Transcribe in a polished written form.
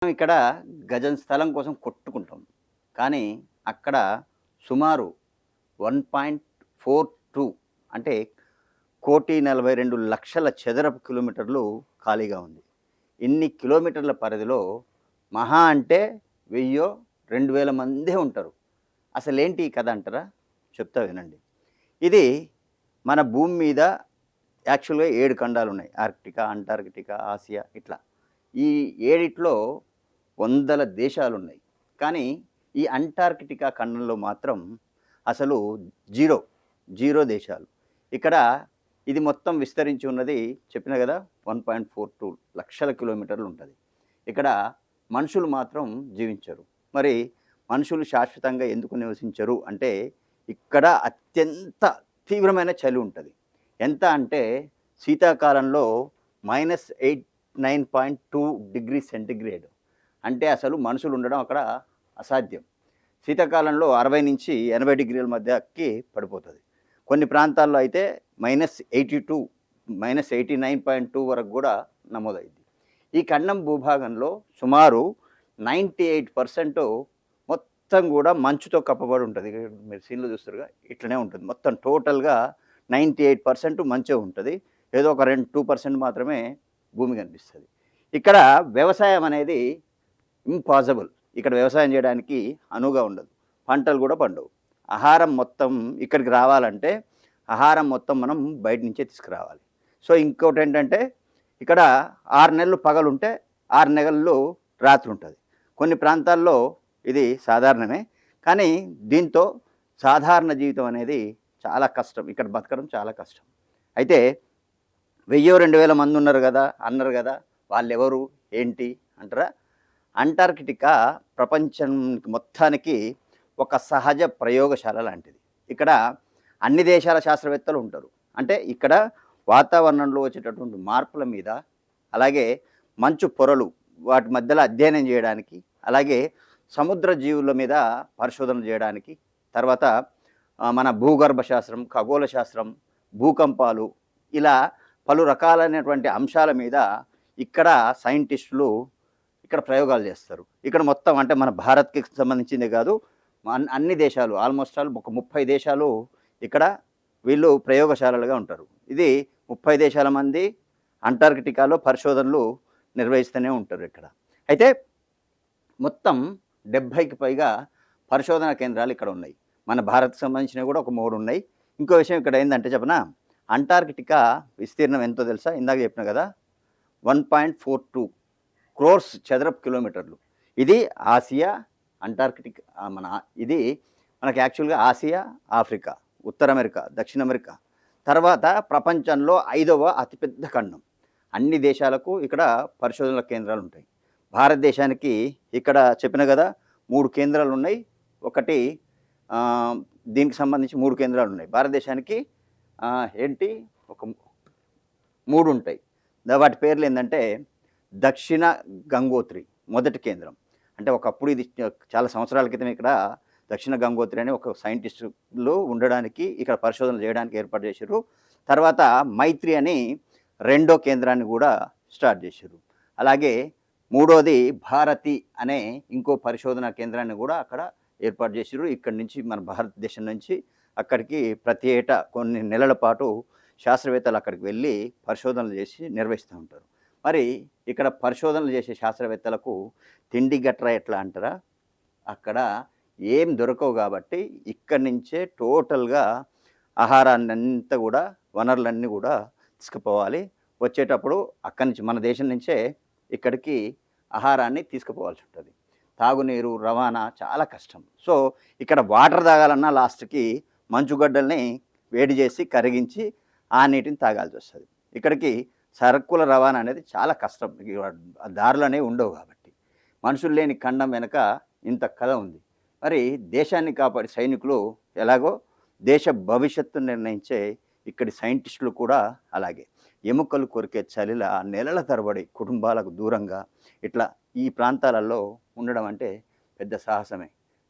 మనం ఇక్కడ గజం స్థలం కోసం కొట్టుకుంటాం. కానీ అక్కడ సుమారు 1.42 అంటే 1,42,00,000 చదరపు కిలోమీటర్లు ఖాళీగా ఉంది. ఇన్ని కిలోమీటర్ల పరిధిలో మహా అంటే 1000 2000 మందే ఉంటారు. అసలేంటి ఈ కథ అంటారా? చెప్తా వినండి. ఇది మన భూమి మీద యాక్చువల్‌గా 7 ఖండాలున్నాయి. ఆర్క్టికా, అంటార్కిటికా, ఆసియా ఇట్లా. ఈ ఏడిట్లో వందల దేశాలున్నాయి. కానీ ఈ అంటార్కిటికా ఖండంలో మాత్రం అసలు జీరో, జీరో దేశాలు. ఇక్కడ ఇది మొత్తం విస్తరించి ఉన్నది చెప్పినా గదా! 1.42 లక్షల కిలోమీటర్లు ఉంటది. ఇక్కడ మనుషులు మాత్రం జీవించరు. మరి మనుషులు శాశ్వతంగా ఎందుకు నివసించరు అంటే ఇక్కడ అత్యంత తీవ్రమైన చలి ఉంటది. ఎంత అంటే శీతాకాలంలో -9.2 డిగ్రీ సెంటిగ్రేడ్. అంటే అసలు మనుషులు ఉండడం అక్కడ అసాధ్యం. శీతాకాలంలో 60-80 డిగ్రీల మధ్యకి పడిపోతుంది. కొన్ని ప్రాంతాల్లో అయితే -82 -89.2 వరకు కూడా నమోదైంది. ఈ ఖండం భూభాగంలో సుమారు 98% మొత్తం కూడా మంచుతో కప్పబడి ఉంటుంది. మీరు సీన్‌లో చూస్తుర్రుగా ఇట్లనే ఉంటుంది. మొత్తం టోటల్‌గా 98% మంచే ఉంటది. ఏదో ఒక 2% మాత్రమే భూమి కనిపిస్తది. ఇక్కడ వ్యవసాయం అనేది ఇంపాసిబుల్. ఇక్కడ వ్యవసాయం చేయడానికి అనువుగా ఉండదు. పంటలు కూడా పండవు. ఆహారం మొత్తం ఇక్కడికి రావాలంటే ఆహారం మొత్తం మనం బయట నుంచే తీసుకురావాలి. సో ఇంకోటేంటంటే ఇక్కడ 6 నెలలు పగలుంటే 6 నెలలు రాత్రి ఉంటది. కొన్ని ప్రాంతాల్లో ఇది సాధారణమే. కానీ దీంతో సాధారణ జీవితం అనేది చాలా కష్టం. ఇక్కడ బతకడం చాలా కష్టం. అయితే 1000, 2000 మంది ఉన్నారు గదా! అన్నారు గదా! వాళ్ళెవరు? ఏంటి అంటారా? అంటార్కిటికా ప్రపంచం మొత్తానికి ఒక సహజ ప్రయోగశాల లాంటిది. ఇక్కడ అన్ని దేశాల శాస్త్రవేత్తలు ఉంటారు. అంటే ఇక్కడ వాతావరణంలో వచ్చేటటువంటి మార్పుల మీద, అలాగే మంచు పొరలు వాటి మధ్యలో అధ్యయనం చేయడానికి, అలాగే సముద్ర జీవుల మీద పరిశోధనలు చేయడానికి, తర్వాత మన భూగర్భ శాస్త్రం, ఖగోళ శాస్త్రం, భూకంపాలు ఇలా పలు రకాలైనటువంటి అంశాల మీద ఇక్కడ సైంటిస్టులు ఇక్కడ ప్రయోగాలు చేస్తారు. ఇక్కడ మొత్తం అంటే మన భారత్‌కి సంబంధించిందే కాదు, అన్ని దేశాలు ఆల్మోస్ట్ ఆల్ ఒక 30 దేశాలు ఇక్కడ వీళ్ళు ప్రయోగశాలలుగా ఉంటారు. ఇది 30 దేశాల మంది అంటార్కిటికాలో పరిశోధనలు నిర్వహిస్తూనే ఉంటారు ఇక్కడ. అయితే మొత్తం 70కి పైగా పరిశోధనా కేంద్రాలు ఇక్కడ ఉన్నాయి. మన భారత్‌కి సంబంధించినవి కూడా ఒక 3 ఉన్నాయి. ఇంకో విషయం ఇక్కడ ఏందంటే చెప్పనా? అంటార్కిటికా విస్తీర్ణం ఎంతో తెలుసా? ఇందాక చెప్పినా కదా! 1.42 క్రోర్స్ చదరపు కిలోమీటర్లు. ఇది ఆసియా, అంటార్కిటిక్ ఇది మనకి యాక్చువల్‌గా ఆసియా, ఆఫ్రికా, ఉత్తర అమెరికా, దక్షిణ అమెరికా. తర్వాత ప్రపంచంలో 5వ అతిపెద్ద ఖండం. అన్ని దేశాలకు ఇక్కడ పరిశోధనల కేంద్రాలు ఉంటాయి. భారతదేశానికి ఇక్కడ చెప్పిన కదా 3 కేంద్రాలు ఉన్నాయి. ఒకటి దీనికి సంబంధించి 3 కేంద్రాలు ఉన్నాయి. భారతదేశానికి ఏంటి ఒక 3 ఉంటాయి. వాటి పేర్లు ఏంటంటే దక్షిణ గంగోత్రి మొదటి కేంద్రం. అంటే ఒకప్పుడు ఇది చాలా సంవత్సరాల క్రితం ఇక్కడ దక్షిణ గంగోత్రి అని ఒక సైంటిస్టులు ఉండడానికి ఇక్కడ పరిశోధనలు చేయడానికి ఏర్పాటు చేశారు. తర్వాత మైత్రి అని రెండో కేంద్రాన్ని కూడా స్టార్ట్ చేశారు. అలాగే మూడోది భారతి అనే ఇంకో పరిశోధనా కేంద్రాన్ని కూడా అక్కడ ఏర్పాటు చేశారు. ఇక్కడి నుంచి మన భారతదేశం నుంచి అక్కడికి ప్రతి ఏటా కొన్ని నెలల పాటు శాస్త్రవేత్తలు అక్కడికి వెళ్ళి పరిశోధనలు చేసి నిర్వహిస్తూ ఉంటారు. మరి ఇక్కడ పరిశోధనలు చేసే శాస్త్రవేత్తలకు తిండి గట్రా ఎట్లా అంటారా? అక్కడ ఏం దొరకవు కాబట్టి ఇక్కడి నుంచే టోటల్‌గా ఆహారాన్నంతా కూడా వనరులన్నీ కూడా తీసుకుపోవాలి. వచ్చేటప్పుడు అక్కడి నుంచి మన దేశం నుంచే ఇక్కడికి ఆహారాన్ని తీసుకుపోవాల్సి ఉంటుంది. తాగునీరు, రవాణా చాలా కష్టం. సో ఇక్కడ వాటర్ తాగాలన్నా లాస్ట్‌కి మంచుగడ్డల్ని వేడి చేసి కరిగించి ఆ నీటిని తాగాల్సి వస్తుంది. ఇక్కడికి సరుకుల రవాణా అనేది చాలా కష్టం. దారులు అనేవి ఉండవు కాబట్టి. మనుషులు లేని ఖండం వెనక ఇంత కథ ఉంది. మరి దేశాన్ని కాపాడే సైనికులు ఎలాగో దేశ భవిష్యత్తును నిర్ణయించే ఇక్కడి సైంటిస్టులు కూడా అలాగే. ఎముకలు కొరికే చలిలా నెలల తరబడి కుటుంబాలకు దూరంగా ఇట్లా ఈ ప్రాంతాలలో ఉండడం అంటే పెద్ద సాహసమే.